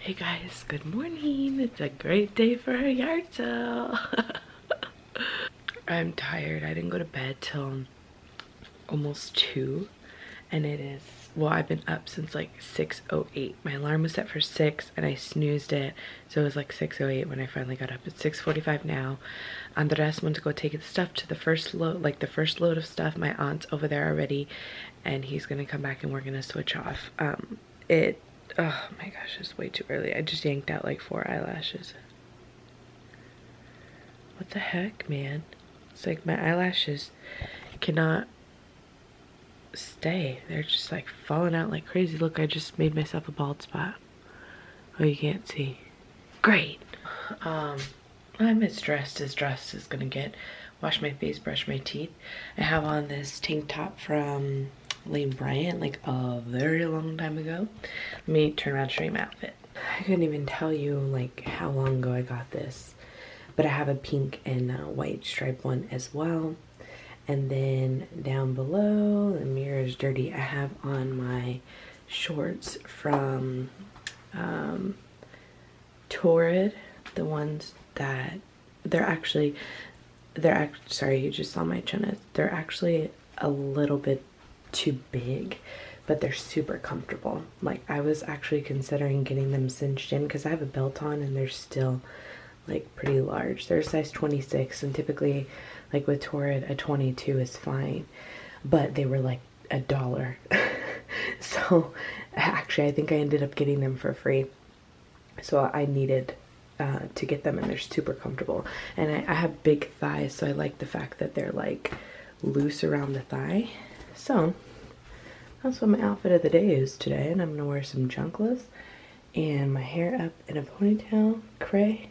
Hey guys, good morning. It's a great day for a yard sale. I'm tired. I didn't go to bed till almost 2 and it is, well, I've been up since like 6:08. My alarm was set for 6 and I snoozed it, so it was like 6:08 when I finally got up. It's 6:45 now. Andres went to go take the stuff to the first load, like the first load of stuff. My aunt's over there already and he's gonna come back and we're gonna switch off. Oh my gosh, it's way too early. I just yanked out like 4 eyelashes. What the heck, man? It's like my eyelashes cannot stay. They're just like falling out like crazy. Look, I just made myself a bald spot. Oh, you can't see. Great. I'm as dressed as gonna get. Wash my face, brush my teeth. I have on this tank top from Lane Bryant like a very long time ago. Let me turn around and show you my outfit. I couldn't even tell you like how long ago I got this, but I have a pink and white striped one as well. And then down below, the mirror is dirty, I have on my shorts from Torrid, the ones that sorry, you just saw my chin. They're actually a little bit too big, but they're super comfortable. Like, I was actually considering getting them cinched in because I have a belt on and they're still like pretty large. They're a size 26 and typically like with Torrid a 22 is fine, but they were like $1. So actually I think I ended up getting them for free, so I needed to get them, and they're super comfortable. And I have big thighs, so I like the fact that they're like loose around the thigh. So that's what my outfit of the day is today, and I'm gonna wear some junkless and my hair up in a ponytail, cray,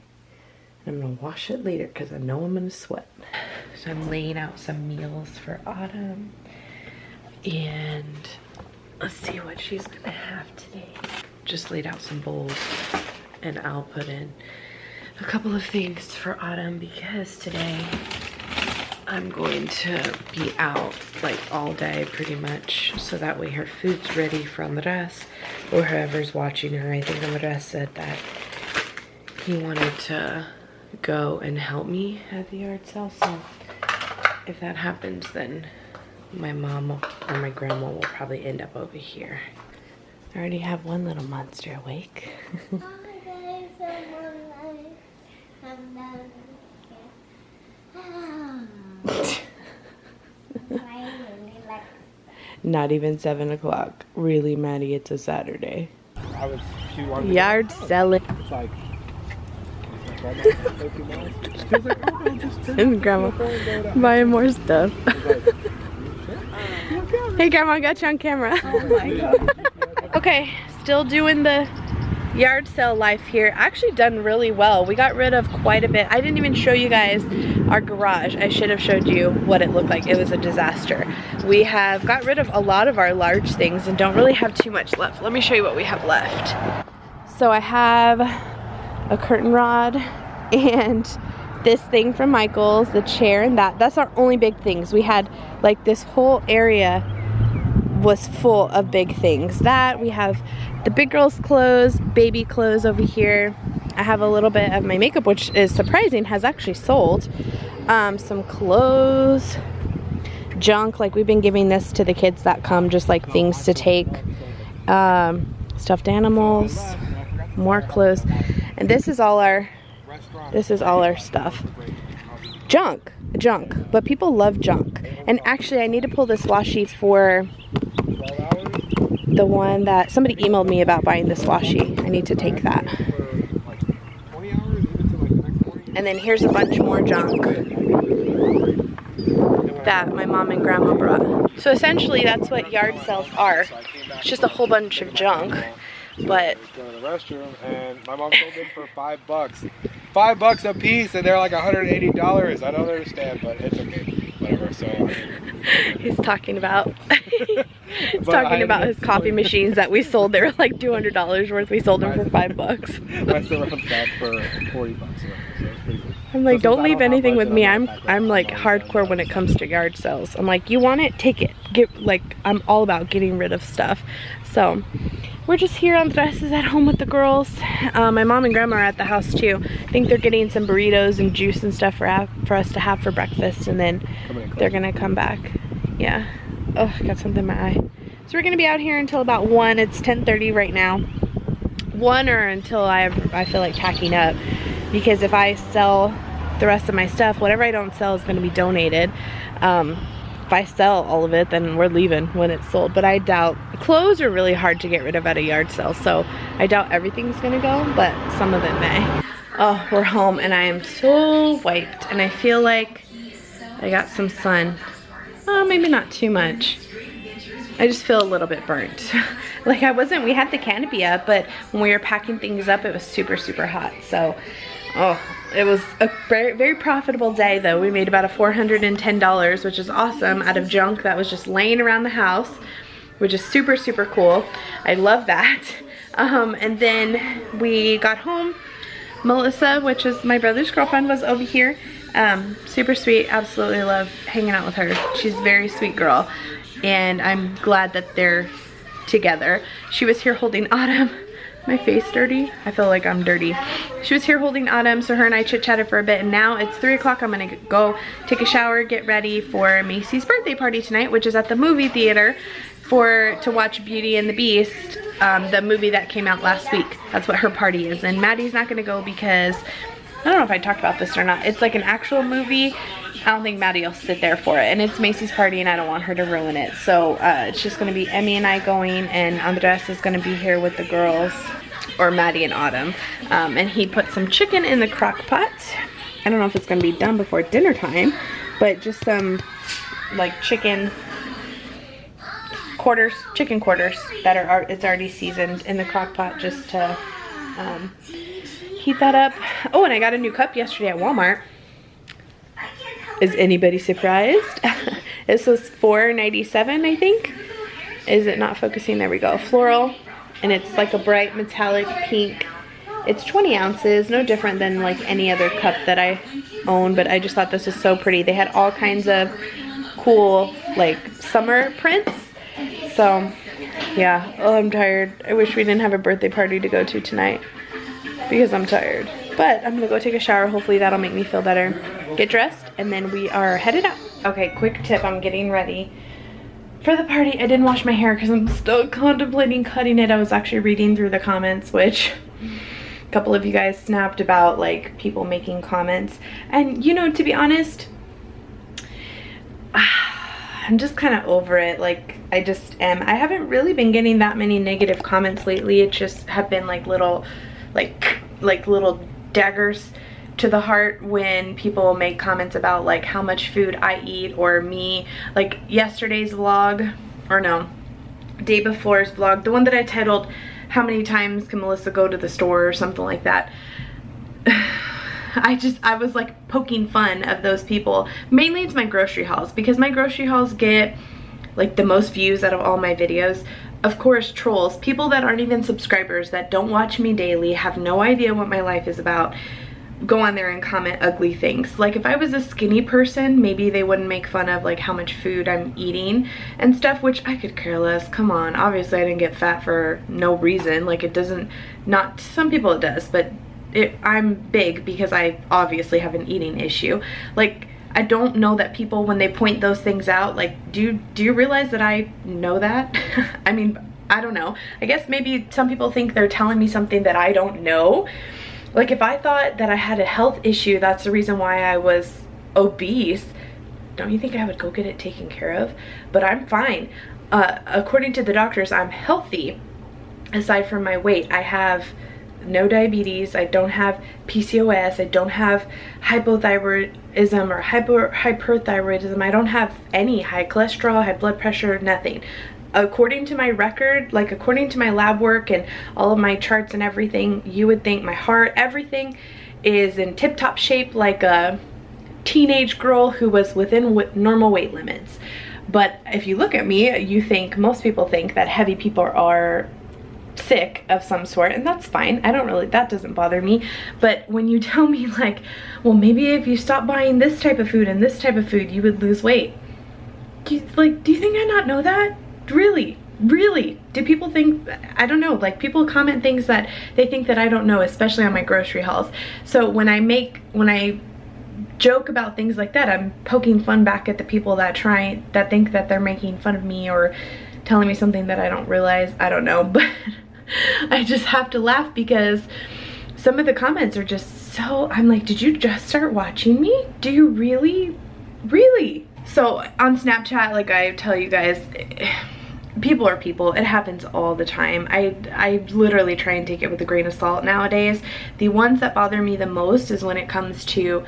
and I'm gonna wash it later because I know I'm gonna sweat. So I'm laying out some meals for Autumn, and let's see what she's gonna have today. Just laid out some bowls, and I'll put in a couple of things for Autumn because today I'm going to be out like all day pretty much, so that way her food's ready for Andres or whoever's watching her. I think Andres said that he wanted to go and help me at the yard sale, so if that happens then my mom or my grandma will probably end up over here. I already have one little monster awake. Not even 7 o'clock. Really, Maddie, it's a Saturday. Yard selling. And Grandma buying more stuff. Hey Grandma, I got you on camera. Oh my God. Okay, still doing the yard sale life here. Actually done really well. We got rid of quite a bit. I didn't even show you guys our garage. I should have showed you what it looked like. It was a disaster. We have got rid of a lot of our large things and don't really have too much left. Let me show you what we have left. So I have a curtain rod and this thing from Michael's, the chair, and that's our only big things. We had like this whole area was full of big things. That we have the big girl's clothes, baby clothes over here. I have a little bit of my makeup, which is surprising, has actually sold. Some clothes, junk, like we've been giving this to the kids that come, just like things to take. Stuffed animals, more clothes, and this is all our stuff. Junk, but people love junk. And actually I need to pull this washi for the one that somebody emailed me about buying this washi. I need to take that. And then here's a bunch more junk that my mom and grandma brought. So essentially that's what yard sales are. It's just a whole bunch of junk. But go to the restroom and my mom sold them for $5. $5 a piece, and they're like $180. I don't understand, but it's okay. Whatever. So he's talking about his coffee machines that we sold. They were like $200 worth. We sold them for $5. I still have that for $40. So it's pretty good. I'm like, don't leave anything with me. I'm like hardcore when it comes to yard sales. I'm like, you want it, take it. I'm all about getting rid of stuff. So we're just here. Andres is at home with the girls. My mom and grandma are at the house too. I think they're getting some burritos and juice and stuff for us to have for breakfast, and then they're gonna come back. Yeah. Oh, I got something in my eye. So we're gonna be out here until about 1. It's 10:30 right now. 1 or until I feel like packing up, because if I sell the rest of my stuff, whatever I don't sell is gonna be donated. If I sell all of it, then we're leaving when it's sold. But I doubt, clothes are really hard to get rid of at a yard sale, so I doubt everything's gonna go, but some of it may. Oh, we're home and I am so wiped, and I feel like I got some sun. Oh, maybe not too much. I just feel a little bit burnt. Like we had the canopy up, but when we were packing things up, it was super, super hot. So, oh, it was a very, very profitable day though. We made about $410, which is awesome, out of junk that was just laying around the house, which is super, super cool. I love that. And then we got home. Melissa, which is my brother's girlfriend, was over here. Super sweet, absolutely love hanging out with her. She's a very sweet girl, and I'm glad that they're together. She was here holding Autumn. My face dirty? I feel like I'm dirty. She was here holding Autumn, so her and I chit-chatted for a bit, and now it's 3 o'clock. I'm gonna go take a shower, get ready for Macy's birthday party tonight, which is at the movie theater to watch Beauty and the Beast, the movie that came out last week. That's what her party is, and Maddie's not gonna go because I don't know if I talked about this or not. It's like an actual movie. I don't think Maddie will sit there for it, and it's Macy's party and I don't want her to ruin it. So it's just gonna be Emmy and I going, and Andres is gonna be here with the girls, or Maddie and Autumn. And he put some chicken in the crock pot. I don't know if it's gonna be done before dinner time, but just some like chicken quarters that it's already seasoned in the crock pot, just to heat that up. Oh, and I got a new cup yesterday at Walmart. Is anybody surprised? This was $4.97, I think. Is it not focusing? There we go. Floral, and it's like a bright metallic pink. It's 20 ounces, no different than like any other cup that I own, but I just thought this was so pretty. They had all kinds of cool like summer prints. So yeah, oh, I'm tired. I wish we didn't have a birthday party to go to tonight because I'm tired. But I'm gonna go take a shower. Hopefully that'll make me feel better. Get dressed, and then we are headed out. Okay, quick tip, I'm getting ready for the party. I didn't wash my hair because I'm still contemplating cutting it. I was actually reading through the comments, which a couple of you guys snapped about, like people making comments. And you know, to be honest, I'm just kind of over it. Like, I just am. I haven't really been getting that many negative comments lately. It just have been like little, like little daggers to the heart when people make comments about like how much food I eat, or me. Like yesterday's vlog, or no, day before's vlog, the one that I titled "How many times can Melissa go to the store?" or something like that. I was like poking fun of those people. Mainly it's my grocery hauls, because my grocery hauls get like the most views out of all my videos. Of course, trolls, people that aren't even subscribers, that don't watch me daily, have no idea what my life is about, go on there and comment ugly things. Like if I was a skinny person, maybe they wouldn't make fun of like how much food I'm eating and stuff, which I could care less. Come on, obviously I didn't get fat for no reason. Like it doesn't, not some people it does, but I'm big because I obviously have an eating issue. Like I don't know that people, when they point those things out, like do you realize that I know that? I mean, I don't know. I guess maybe some people think they're telling me something that I don't know. Like if I thought that I had a health issue, that's the reason why I was obese, don't you think I would go get it taken care of? But I'm fine. According to the doctors, I'm healthy. Aside from my weight, I have no diabetes, I don't have PCOS, I don't have hypothyroidism or hyperthyroidism, I don't have any high cholesterol, high blood pressure, nothing. According to my record, like according to my lab work and all of my charts and everything, you would think my heart, everything is in tip-top shape, like a teenage girl who was within normal weight limits. But if you look at me, you think, most people think that heavy people are sick of some sort, and that's fine. I don't really, that doesn't bother me. But when you tell me like, well, maybe if you stop buying this type of food and this type of food, you would lose weight. Do you think I not know that? Really do people think, I don't know, like people comment things that they think that I don't know, especially on my grocery hauls. So when I joke about things like that, I'm poking fun back at the people that think that they're making fun of me or telling me something that I don't realize. I don't know, but I just have to laugh because some of the comments are just so, I'm like, did you just start watching me? Do you really? So on Snapchat, like I tell you guys, people are people. It happens all the time. I literally try and take it with a grain of salt nowadays. The ones that bother me the most is when it comes to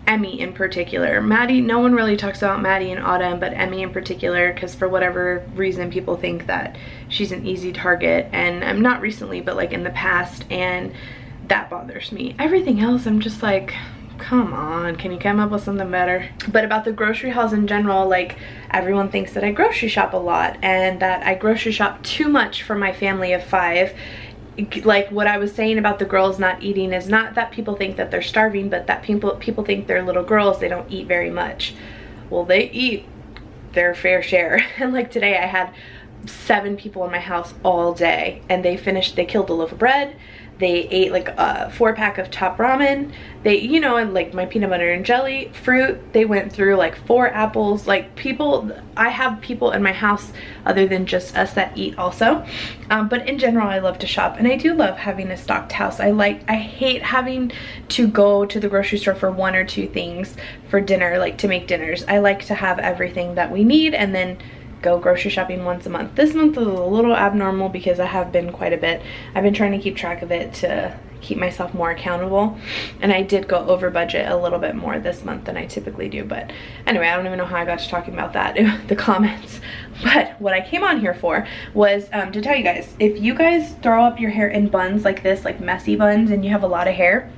Emmy in particular. Maddie, no one really talks about Maddie and Autumn, but Emmy in particular, because for whatever reason people think that she's an easy target, and I'm not recently, but like in the past, and that bothers me. Everything else, I'm just like, come on, can you come up with something better? But about the grocery hauls in general, like everyone thinks that I grocery shop a lot and that I grocery shop too much for my family of 5. Like what I was saying about the girls not eating is not that people think that they're starving, but that people think they're little girls, they don't eat very much. Well, they eat their fair share. And like today I had 7 people in my house all day, and they killed a loaf of bread. They ate like a 4-pack of top ramen. They, you know, and like my peanut butter and jelly, fruit. They went through like 4 apples. Like people, I have people in my house other than just us that eat also. But in general, I love to shop, and I do love having a stocked house. I hate having to go to the grocery store for 1 or 2 things for dinner, like to make dinners. I like to have everything that we need and then go grocery shopping once a month. This month is a little abnormal because I have been quite a bit. I've been trying to keep track of it to keep myself more accountable, and I did go over budget a little bit more this month than I typically do. But anyway, I don't even know how I got to talking about that in the comments. But what I came on here for was to tell you guys, if you guys throw up your hair in buns like this, like messy buns, and you have a lot of hair,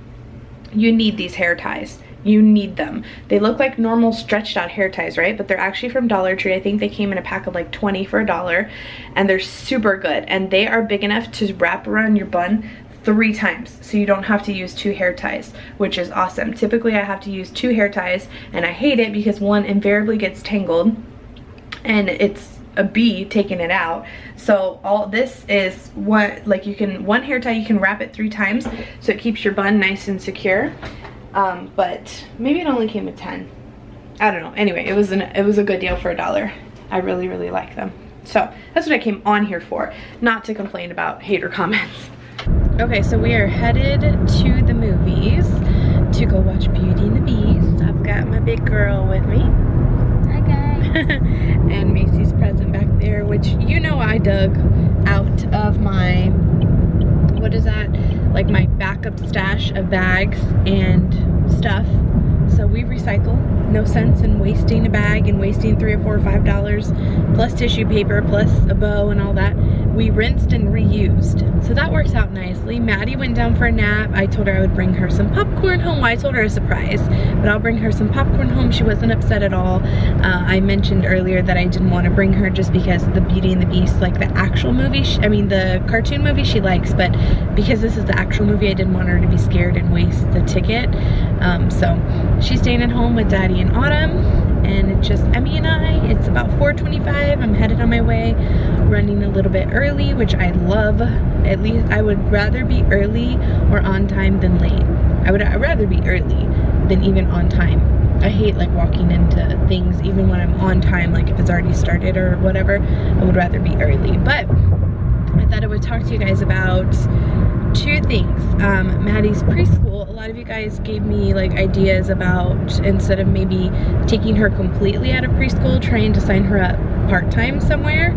you need these hair ties. You need them. They look like normal stretched out hair ties, right? But they're actually from Dollar Tree. I think they came in a pack of like 20 for $1, and they're super good. And they are big enough to wrap around your bun 3 times, so you don't have to use 2 hair ties, which is awesome. Typically I have to use 2 hair ties, and I hate it because one invariably gets tangled, and it's a bee taking it out. So all this is one hair tie, you can wrap it 3 times, so it keeps your bun nice and secure. But maybe it only came with 10. I don't know. Anyway, it was a good deal for $1. I really like them. So that's what I came on here for, not to complain about hater comments. Okay, so we are headed to the movies to go watch Beauty and the Beast. I've got my big girl with me. Hi guys. And Macy's present back there, which you know I dug out of my, what is that? Like my backup stash of bags and stuff. So we recycle. No sense in wasting a bag and wasting $3 or $4 or $5 plus tissue paper plus a bow and all that. We rinsed and reused. So that works out nicely. Maddie went down for a nap. I told her I would bring her some popcorn home. Well, I told her a surprise, but I'll bring her some popcorn home. She wasn't upset at all. I mentioned earlier that I didn't want to bring her just because the Beauty and the Beast, like the actual movie, the cartoon movie she likes, but because this is the actual movie, I didn't want her to be scared and waste the ticket. So she's staying at home with Daddy and Autumn, and it's just Emmy and I. It's about 4:25. I'm headed on my way, running a little bit early, which I love. At least I would rather be early or on time than late. I'd rather be early than even on time. I hate like walking into things even when I'm on time, like if it's already started or whatever. I would rather be early. But I thought I would talk to you guys about 2 things. Maddie's preschool. A lot of you guys gave me like ideas about, instead of maybe taking her completely out of preschool, trying to sign her up part-time somewhere.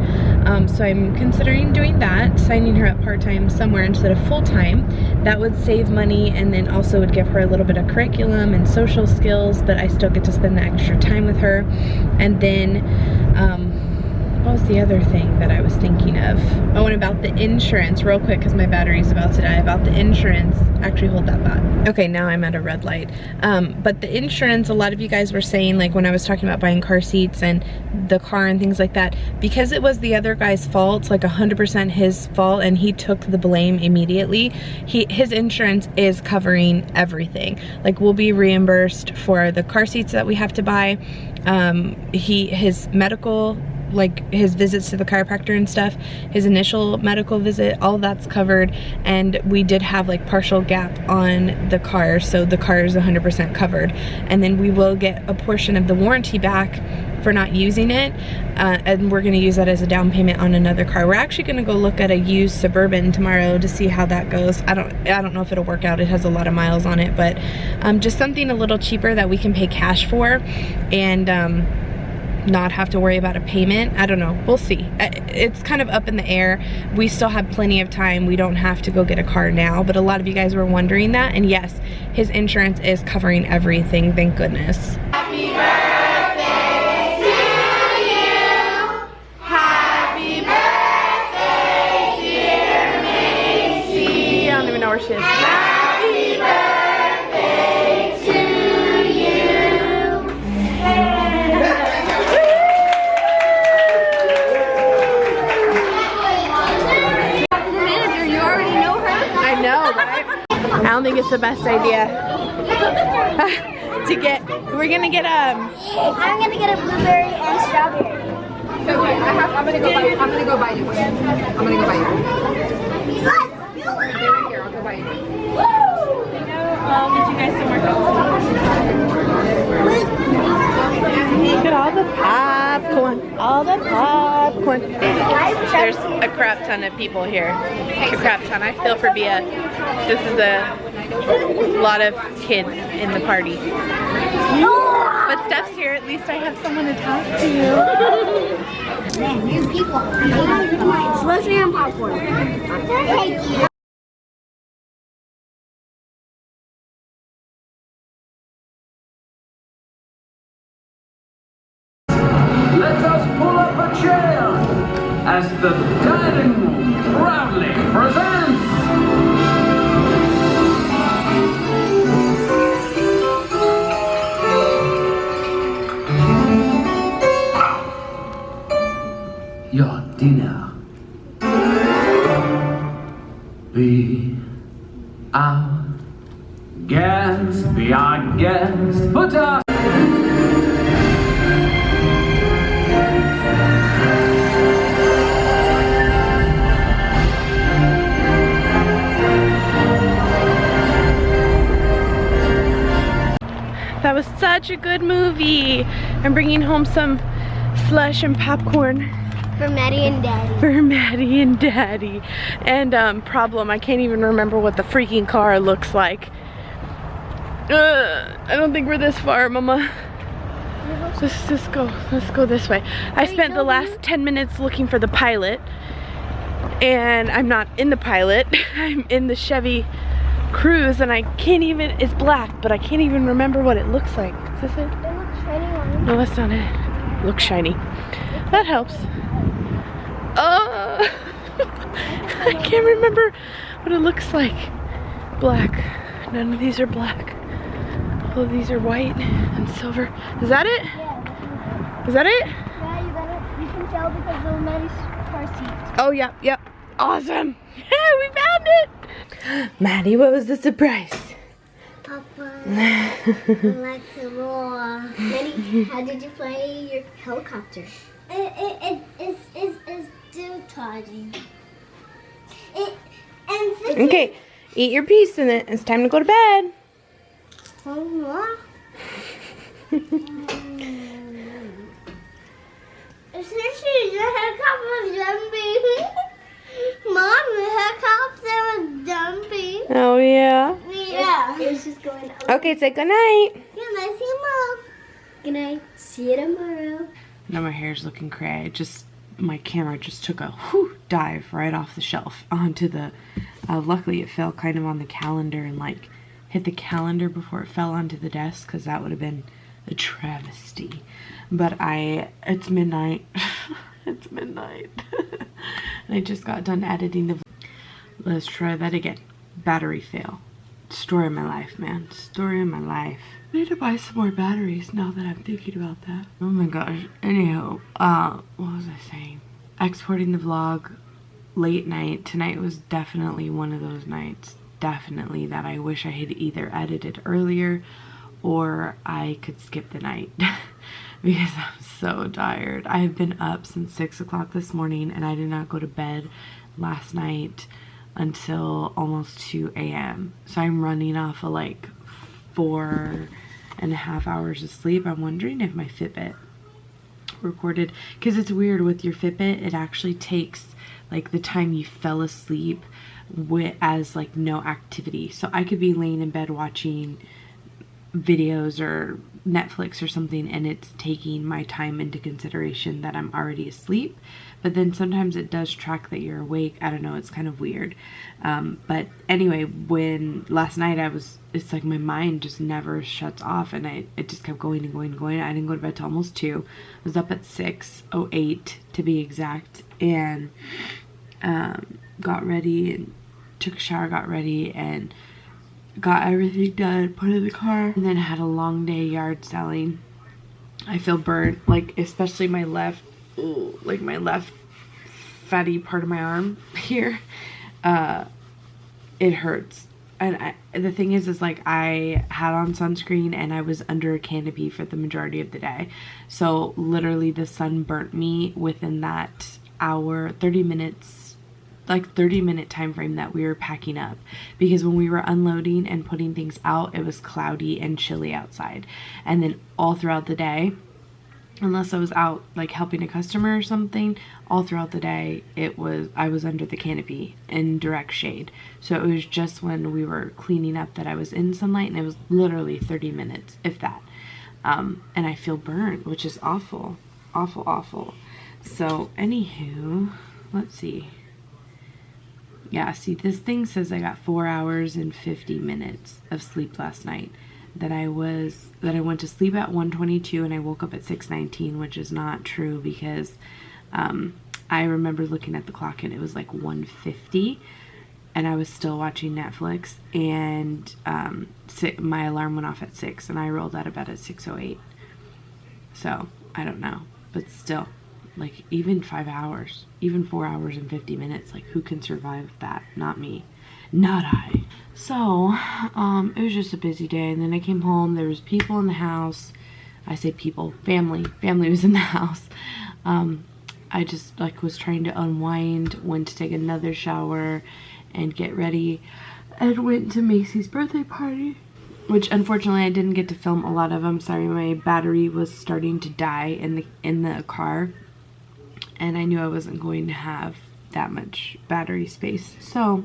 So I'm considering doing that, signing her up part-time somewhere instead of full-time. That would save money, and then also would give her a little bit of curriculum and social skills, but I still get to spend the extra time with her. And then what was the other thing that I was thinking of? Oh, and about the insurance, real quick, because my battery's about to die. About the insurance, actually hold that thought. Okay, now I'm at a red light. But the insurance, a lot of you guys were saying, like when I was talking about buying car seats and the car and things like that, because it was the other guy's fault, like 100% his fault, and he took the blame immediately, his insurance is covering everything. Like we'll be reimbursed for the car seats that we have to buy. His medical like his visits to the chiropractor and stuff, his initial medical visit, all that's covered. And we did have like partial gap on the car, so the car is 100% covered. And then we will get a portion of the warranty back for not using it, and we're gonna use that as a down payment on another car. We're actually gonna go look at a used Suburban tomorrow to see how that goes. I don't know if it'll work out. It has a lot of miles on it, but just something a little cheaper that we can pay cash for and not have to worry about a payment. I don't know, we'll see. It's kind of up in the air. We still have plenty of time. We don't have to go get a car now, but a lot of you guys were wondering that, and yes, his insurance is covering everything, thank goodness. Happy birthday to you. Happy birthday, dear Macy. I don't even know where she is. Happy birthday to you. You already know her? I know, right? I don't think it's the best idea to get. We're gonna get I'm gonna get a blueberry and strawberry. Okay, I'm gonna go buy you. I'm gonna go buy you. I'm gonna go buy you. They're right here. I'll go buy you. get you guys some more. Look at all the popcorn. All the popcorn. There's a crap ton of people here. A crap ton. I feel for Bia. This is a lot of kids in the party. But Steph's here. At least I have someone to talk to. Man, these people. Especially on popcorn. Let us pull up a chair as the dining room proudly presents your dinner. Be our guest, be our guest, put us. That was such a good movie. I'm bringing home some slush and popcorn For Maddie and Daddy. for Maddie and Daddy. And problem, I can't even remember what the freaking car looks like. I don't think we're this far, Mama. Let's go this way. I spent the last 10 minutes looking for the Pilot, and I'm not in the Pilot. I'm in the Chevy Cruise, and I can't even, it's black, but I can't even remember what it looks like. Is this it? It looks shiny one. No, that's not it. Looks shiny. That helps. Oh, I can't remember what it looks like. Black. None of these are black. All of these are white and silver. Is that it? Yeah. Is that it? Yeah, you got it. You can tell because of Maddie's car seat. Oh, yep, yep. Awesome. Yeah, we found it. Maddie, what was the surprise? Papa, let's roar. Maddie, how did you fly your helicopter? It's still charging. Okay, eat your piece and then it's time to go to bed. Essentially, the helicopter was jumping. Mom, the helicopter was jumping. Oh, yeah. Yeah. It's just going up. Okay, say goodnight. Good night, see you, Mom. Good night. See you tomorrow. Now my hair's looking gray. My camera just took a dive right off the shelf onto the, luckily it fell kind of on the calendar and like hit the calendar before it fell onto the desk, because that would have been a travesty. But it's midnight. It's midnight. And I just got done editing the vlog. Let's try that again. Battery fail. Story of my life, man. Story of my life. I need to buy some more batteries now that I'm thinking about that. Oh my gosh. Anyhow, what was I saying? Exporting the vlog late night. Tonight was definitely one of those nights. Definitely that I wish I had either edited earlier or I could skip the night. because I'm so tired. I have been up since 6 o'clock this morning, and I did not go to bed last night until almost 2 a.m. So I'm running off of like 4.5 hours of sleep. I'm wondering if my Fitbit recorded, because it's weird with your Fitbit, it actually takes like the time you fell asleep as like no activity. So I could be laying in bed watching videos or Netflix or something, and it's taking my time into consideration that I'm already asleep. But then sometimes it does track that you're awake. I don't know, it's kind of weird. But anyway, when last night it's like my mind just never shuts off, and it just kept going and going and going. I didn't go to bed till almost 2. I was up at 6:08 to be exact, and got ready and took a shower, got ready, and got everything done, put in the car, and then had a long day yard selling. I feel burnt, like especially my left, like my left fatty part of my arm here. It hurts. And the thing is like I had on sunscreen and I was under a canopy for the majority of the day. So literally the sun burnt me within that hour, 30 minutes, like 30-minute time frame that we were packing up, because when we were unloading and putting things out, it was cloudy and chilly outside. And then all throughout the day, unless I was out like helping a customer or something, all throughout the day I was under the canopy in direct shade. So it was just when we were cleaning up that I was in sunlight, and it was literally 30 minutes, if that. And I feel burnt, which is awful, awful, awful. So anywho, let's see. Yeah, see, this thing says I got 4 hours and 50 minutes of sleep last night. That I went to sleep at 1:22 and I woke up at 6:19, which is not true, because I remember looking at the clock and it was like 1:50 and I was still watching Netflix, and my alarm went off at 6 and I rolled out of bed at 6:08. So I don't know, but still, like even 5 hours, even 4 hours and 50 minutes, like who can survive that? Not me. Not I. So, it was just a busy day, and then I came home, there was people in the house. I say people, family was in the house. I just like was trying to unwind, went to take another shower and get ready, and went to Macy's birthday party, which unfortunately I didn't get to film a lot of. I'm sorry, my battery was starting to die in the car, and I knew I wasn't going to have that much battery space. So,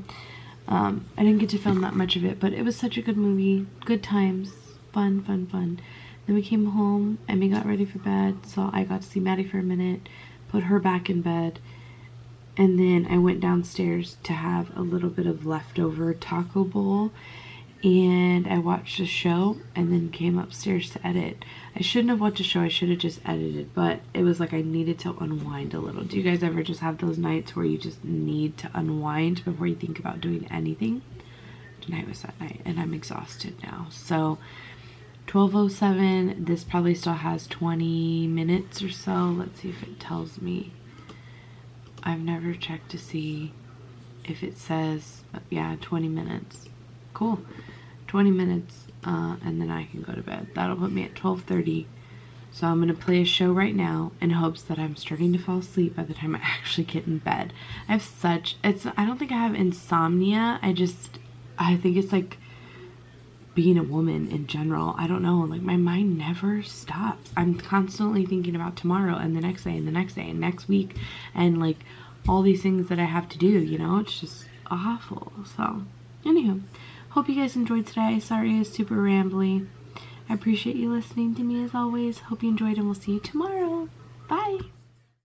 I didn't get to film that much of it, but it was such a good movie, good times, fun, fun, fun. Then we came home and we got ready for bed, so I got to see Maddie for a minute, put her back in bed, and then I went downstairs to have a little bit of leftover taco bowl, and I watched a show and then came upstairs to edit. I shouldn't have watched a show, I should have just edited, but it was like I needed to unwind a little. Do you guys ever just have those nights where you just need to unwind before you think about doing anything? Tonight was that night, and I'm exhausted now. So 12:07, this probably still has 20 minutes or so. Let's see if it tells me. I've never checked to see if it says, yeah, 20 minutes. Cool. 20 minutes, and then I can go to bed. That'll put me at 12:30. So I'm going to play a show right now in hopes that I'm starting to fall asleep by the time I actually get in bed. I have I don't think I have insomnia. I think it's like being a woman in general. I don't know, like my mind never stops. I'm constantly thinking about tomorrow and the next day and the next day and next week, and like all these things that I have to do, you know, it's just awful. So anywho, hope you guys enjoyed today. Sorry I was super rambly. I appreciate you listening to me as always. Hope you enjoyed, and we'll see you tomorrow. Bye.